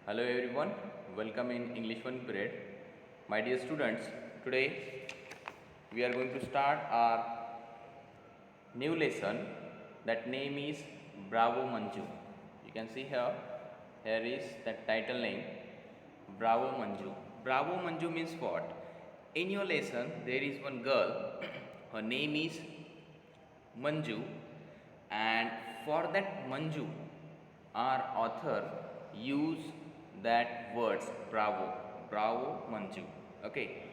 Hello everyone, welcome in English 1 period. My dear students, today we are going to start our new lesson. That name is Bravo Manju. You can see here is the title name Bravo Manju. Bravo Manju means what? In your lesson there is one girl, her name is Manju, and for that Manju, our author use that words bravo Manju. Okay,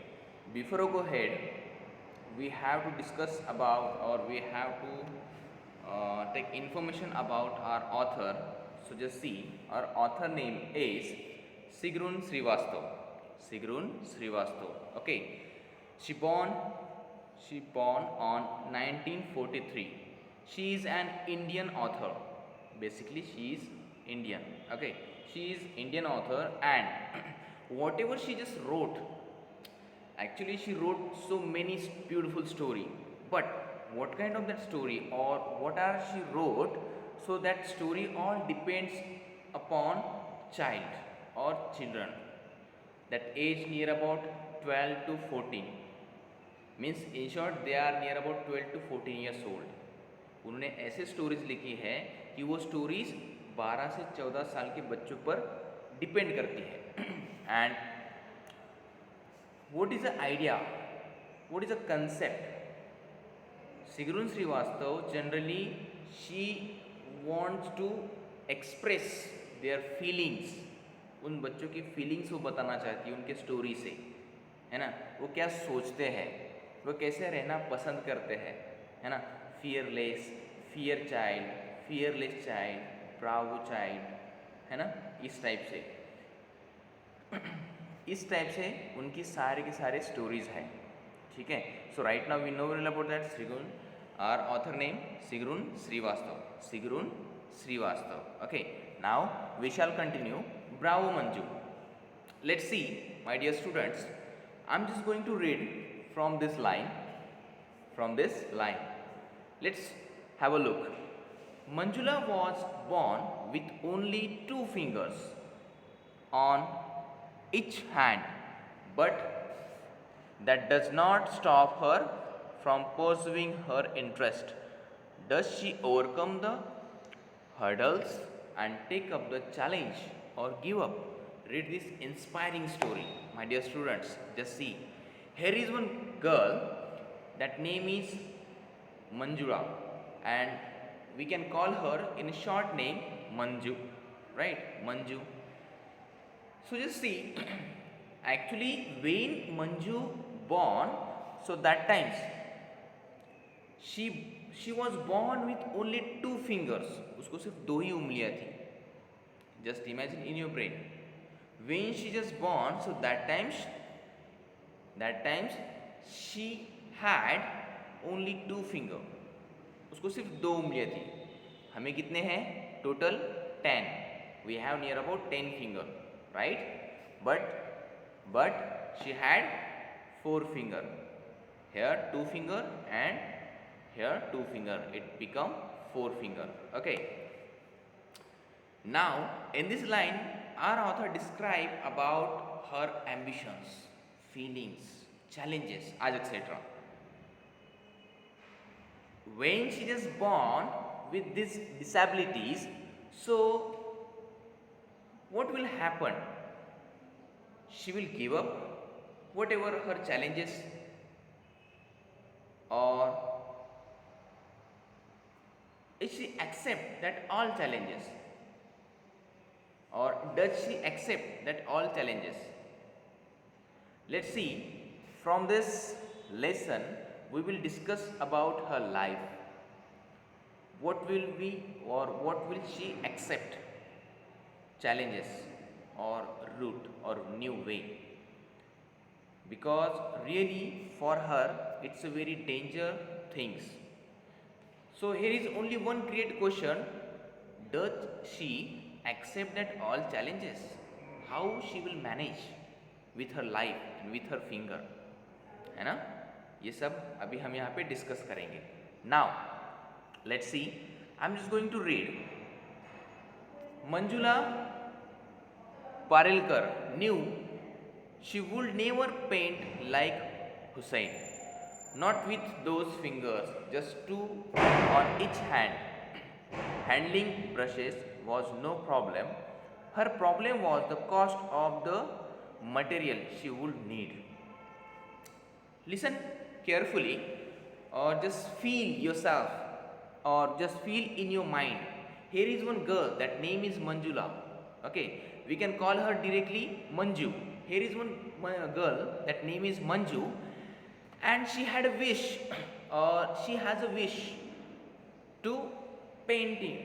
before I go ahead, we have to discuss about, or we have to take information about our author. So just see, our author name is Sigrun Srivastav. Sigrun Srivastav. Okay, she born she born on 1943. She is an Indian author. Basically, she is Indian. Okay, she is Indian author, and whatever she just wrote, actually she wrote so many beautiful story. But what kind of that story, or what are she wrote? So that story all depends upon child or children that age near about 12 to 14, means in short they are near about 12 to 14 years old. उन्होंने ऐसे stories लिखी है कि वो stories 12 से 14 साल के बच्चों पर डिपेंड करती है। And what is the idea, what is the concept? Sigrun Srivastava generally she wants to express their feelings. उन बच्चों की फीलिंग्स वो बताना चाहती है उनके स्टोरी से, है ना। वो क्या सोचते हैं, वो कैसे रहना पसंद करते हैं, है ना। Fearless, fearless child, Bravo child, है ना। इस टाइप से इस टाइप से उनकी सारे के सारे स्टोरीज हैं, ठीक है। So right now we know well about that Sigrun, our author name Sigrun Srivastava, Sigrun Srivastava. Okay, now we shall continue bravo Manju. Let's see my dear students, I'm just going to read from this line. Let's have a look. Manjula was born with only 2 fingers on each hand, but that does not stop her from pursuing her interest. Does she overcome the hurdles and take up the challenge, or give up? Read this inspiring story, my dear students. Just see, here is one girl, that name is Manjula, and we can call her in a short name Manju, right? Manju. So just see, actually when Manju born, so that times she was born with only 2 fingers. उसको सिर्फ 2 ही उंगलियां थी। Just imagine in your brain, when she just born, so that times she had only 2 finger. उसको सिर्फ 2 उंगलियां थी। हमें कितने हैं total? 10. We have near about 10 finger, right? But she had 4 finger. Here 2 finger, and here 2 finger. It become 4 finger. Okay. Now in this line, our author describe about her ambitions, feelings, challenges, etc. When she is born with these disabilities, so what will happen? She will give up whatever her challenges, or if she accept that all challenges, or does she accept that all challenges? Let's see, from this lesson we will discuss about her life. What will be, or what will she accept challenges, or route, or new way? Because really for her it's a very danger things. So here is only one create question: does she accept that all challenges? How she will manage with her life and with her finger, है ना। ये सब अभी हम यहाँ पे discuss करेंगे। Now let's see, I am just going to read. Manjula Parelkar knew she would never paint like Hussein. Not with those fingers, just two on each hand. Handling brushes was no problem. Her problem was the cost of the material she would need. Listen carefully, or just feel yourself, or just feel in your mind. Here is one girl, that name is Manjula. Okay, we can call her directly Manju. Here is one girl, that name is Manju, and she had a wish, or she has a wish to painting,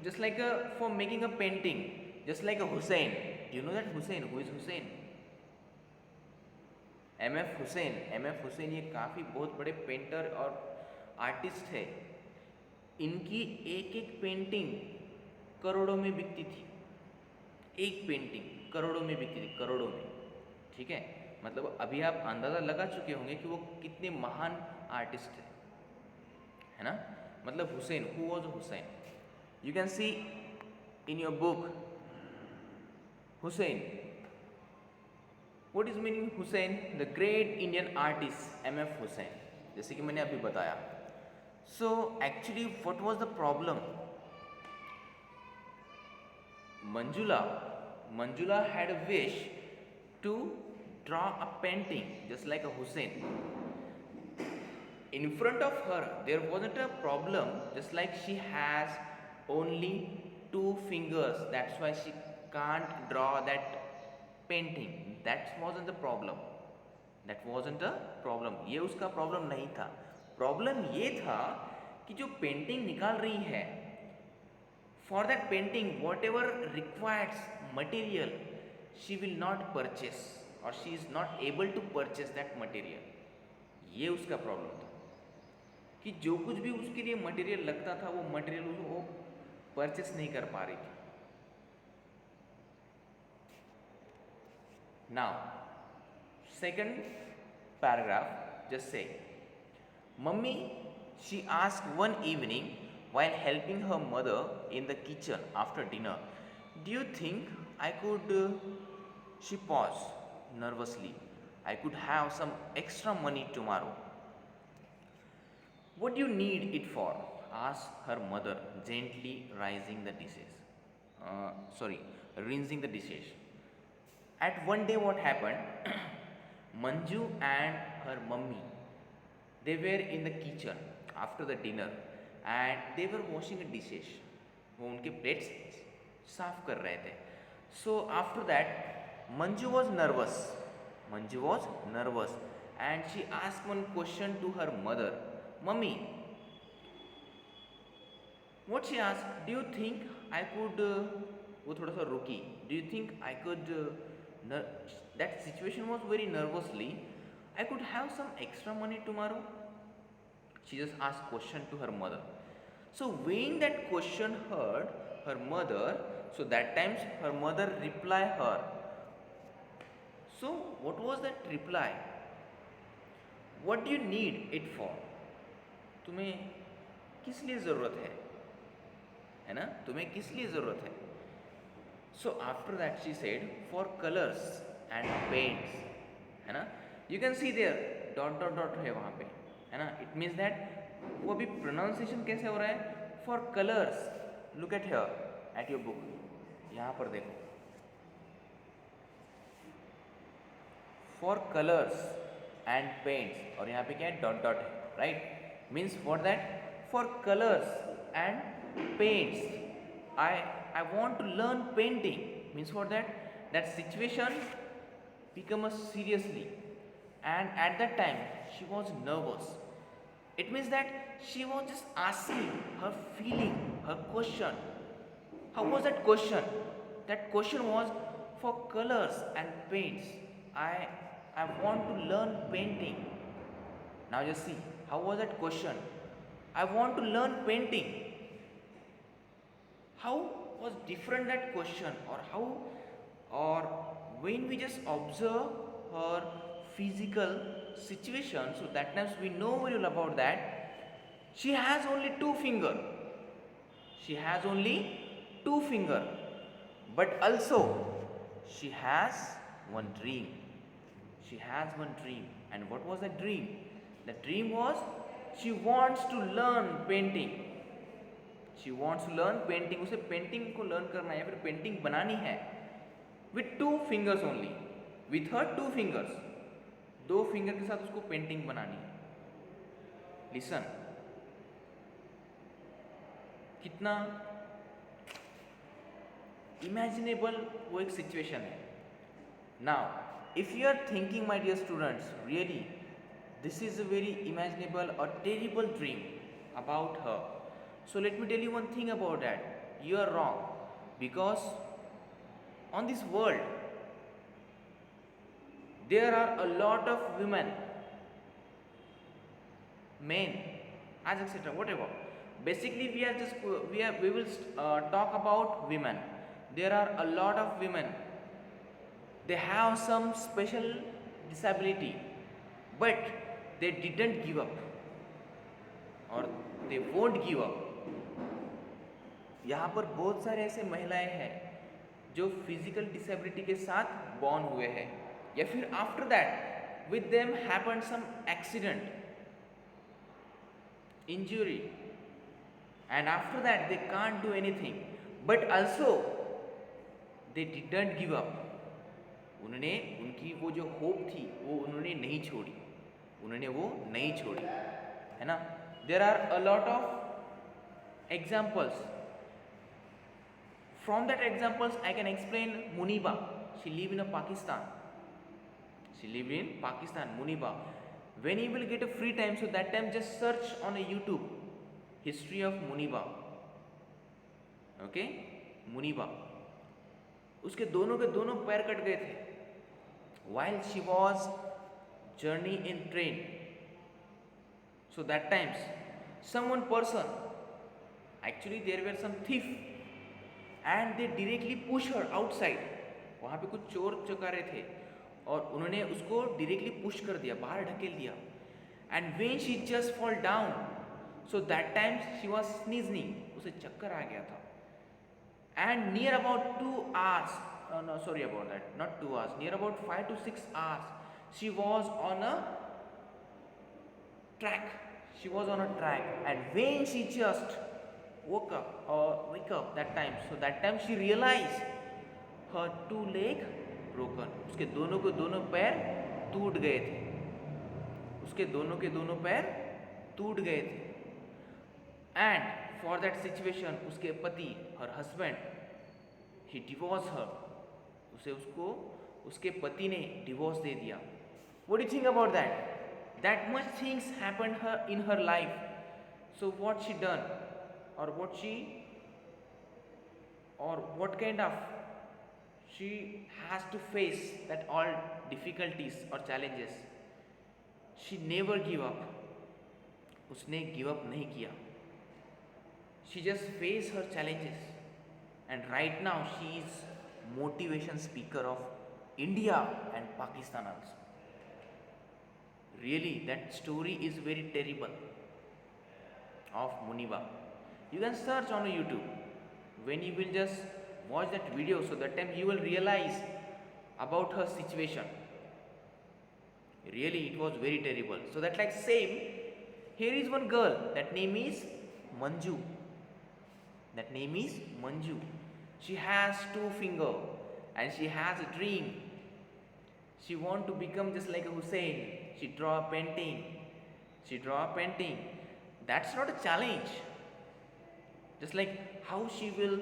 just like for making a painting, just like a Hussein. Do you know that Hussein? Who is Hussein? F Hussain ये काफ़ी बहुत बड़े painter और artist है. इनकी एक एक painting करोड़ों में बिकती थी. एक पेंटिंग करोड़ों में बिकती थी, करोड़ों में. ठीक है, मतलब अभी आप अंदाज़ा लगा चुके होंगे कि वो कितने महान आर्टिस्ट है ना. मतलब Hussain, who was Hussain? You can see in your book Hussain. What is meaning Hussein? The great Indian artist M.F. Hussain. जैसे कि मैंने अभी बताया. So actually what was the problem? Manjula had a wish to draw a painting just like a Hussein. In front of her there wasn't a problem, just like she has only two fingers, that's why she can't draw that painting. That wasn't the problem. That wasn't the problem. ये उसका problem नहीं था. Problem ये था कि जो painting निकाल रही है, for that painting whatever requires material she will not purchase, और she is not able to purchase that material. ये उसका प्रॉब्लम था कि जो कुछ भी उसके लिए मटेरियल लगता था, वो मटेरियल वो परचेस नहीं कर पा रही थी. Now, second paragraph just say, Mummy, she asked one evening while helping her mother in the kitchen after dinner, do you think I could, she paused nervously, I could have some extra money tomorrow. What do you need it for? Asked her mother, gently rinsing the dishes. Rinsing the dishes. At one day what happened, Manju and her mummy, they were in the kitchen after the dinner and they were washing the dishes. वो उनके plates साफ कर रहे थे. So after that Manju was nervous and she asked one question to her mother. Mummy, what she asked, do you think I could, वो थोड़ा सा रुकी, do you think I could, that situation was very nervously, I could have some extra money tomorrow? She just asked question to her mother. So when that question heard her mother, so that times her mother reply her. So what was that reply? What do you need it for? तुम्हें किस लिए ज़रूरत है ना? तुम्हें किस लिए ज़रूरत है? So after that she said, for colors and paints, है ना. You can see there dot dot dot है वहाँ पे, है ना. It means that वो अभी pronunciation कैसे हो रहा है? For colors. Look at here at your book. यहाँ पर देखो. For colors and paints, और यहाँ पे क्या है? Dot dot है, right? Means for that, for colors and paints, I want to learn painting. Means for that situation become a seriously, and at that time she was nervous. It means that she was just asking her feeling, her question. How was that question? That question was for colors and paints. I want to learn painting. Now just see, how was that question? I want to learn painting. How was different that question, or how, or when we just observe her physical situation, so that times we know very well about that. She has only two finger. She has only two finger, but also she has one dream. She has one dream. And what was the dream? The dream was she wants to learn painting. She wants to learn painting. उसे painting को learn करना है या फिर painting बनानी है with 2 fingers only. With her 2 fingers. 2 finger के साथ उसको पेंटिंग बनानी है. Listen. कितना इमेजिनेबल वो एक सिचुएशन है. Now, if you are thinking, my dear students, really, this is a very imaginable or terrible dream about her. So let me tell you one thing about that. You are wrong, because on this world there are a lot of women, men, as etc. whatever. Basically, we will talk about women. There are a lot of women. They have some special disability, but they didn't give up, or they won't give up. यहाँ पर बहुत सारे ऐसे महिलाएं हैं जो physical disability के साथ बॉर्न हुए हैं, या फिर after that with them happened some accident, injury, and after that they can't do anything, but also they didn't give up. उन्होंने उनकी वो जो होप थी वो उन्होंने नहीं छोड़ी, उन्होंने वो नहीं छोड़ी, है ना. There are a lot of examples. From that examples I can explain Muniba. She live in Pakistan. She lived in Pakistan, Muniba. When you will get a free time, so that time just search on a YouTube history of Muniba. Okay, Muniba. उसके दोनों के दोनों पैर cut गए थे while she was journey in train. So that times some one person, actually there were some thief, and they directly push her outside. वहाँ पे कुछ चोर चकारे थे और उन्होंने उसको डायरेक्टली पुश कर दिया, बाहर ढकेल दिया. And when she just fall down, so that time she was sneezing, उसे चक्कर आ गया था. And near about 2 hours, no sorry about that, not 2 hours, near about 5 to 6 hours she was on a track. She was on a track, and when she just wake up that time, so that time she realized her 2 leg broken. उसके दोनों के दोनों पैर टूट गए थे, उसके दोनों के दोनों पैर टूट गए थे. एंड फॉर दैट सिचुएशन उसके पति, हर हस्बैंड, ही डिवोर्स हर. उसके पति ने डिवोर्स दे दिया. What do you think about that? That much things happened her in her life. So what she done, और what kind of she has to face that all difficulties or challenges. She never give up. उसने give up नहीं किया. She just face her challenges, and right now she is motivation speaker of India and Pakistan also. Really, that story is very terrible of Muniba. You can search on YouTube. When you will just watch that video, so that time you will realize about her situation. Really, it was very terrible. So that like same, here is one girl, that name is Manju. That name is Manju. She has 2 fingers and she has a dream. She want to become just like a Hussein. She draw a painting. That's not a challenge. Just like how she will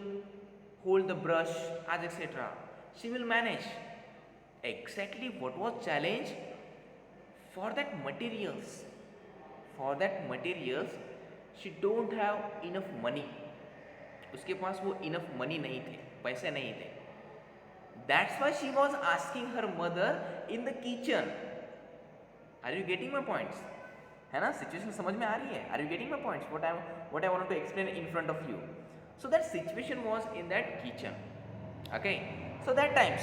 hold the brush, as etc. She will manage. Exactly what was challenge? For that materials. She don't have enough money. उसके पास वो enough money नहीं थे, पैसे नहीं थे. That's why she was asking her mother in the kitchen. Are you getting my points? है ना, situation समझ में आ रही है? Are you getting my points? What I wanted to explain in front of you. So that situation was in that kitchen. Okay. So that times,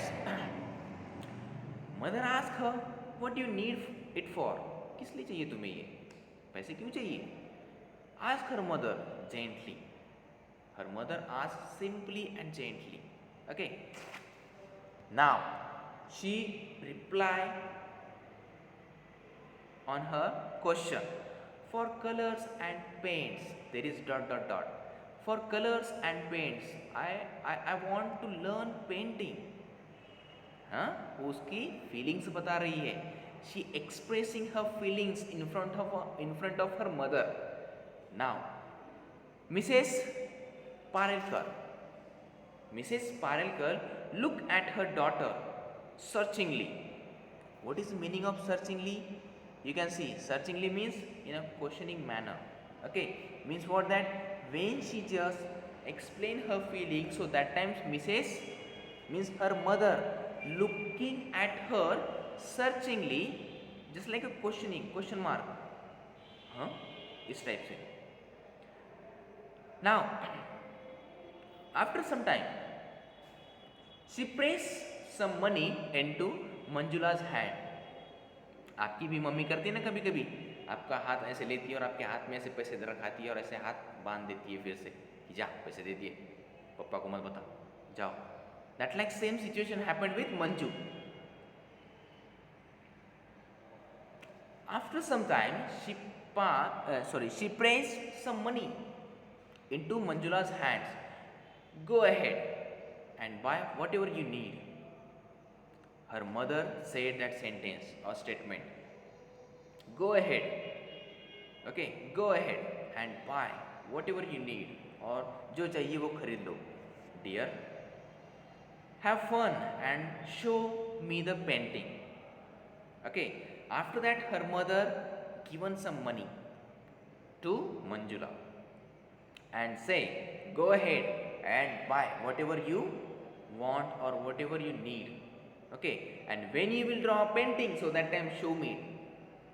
mother asked her, what do you need it for? किस लिए चाहिए तुम्हें ये? पैसे क्यों चाहिए? Ask her mother gently. Her mother asked simply and gently. Okay. Now she reply on her question. For colors and paints, there is dot dot dot. For colors and paints, I want to learn painting. हाँ, वो उसकी feelings बता रही है. She expressing her feelings in front of her mother. Now Mrs Parelkar look at her daughter searchingly. What is the meaning of searchingly? You can see searchingly means in a questioning manner. Okay, means what? That when she just explain her feelings, so that times Mrs. means her mother looking at her searchingly, just like a question mark. हाँ, इस type से. Now after some time she placed some money into मंजुला's hand. आपकी भी mummy करती है ना कभी कभी, आपका हाथ ऐसे लेती है और आपके हाथ में ऐसे पैसे रखाती है और ऐसे हाथ बांध देती है फिर से कि जा पैसे दे दिए, पापा को मत बता, जाओ. That like same situation happened with Manju. After some time she placed some money into Manjula's hands. Go ahead and buy whatever you need. Her mother said that sentence or statement. Go ahead. Okay, go ahead and buy whatever you need. और जो चाहिए वो खरीद लो. Dear, have fun and show me the painting. Okay, after that her mother given some money to Manjula and say, go ahead and buy whatever you want or whatever you need. Okay, and when you will draw a painting, so that time show me,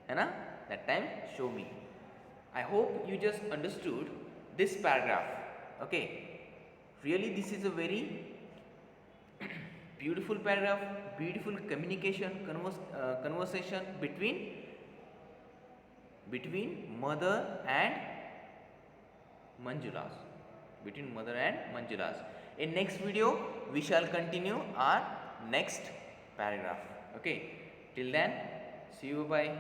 है ना, that time show me. I hope you just understood this paragraph. Okay, really this is a very beautiful paragraph, beautiful communication, conversation between mother and Manjulas. Between mother and Manjulas. In next video, we shall continue our next paragraph. Okay, till then, see you, bye.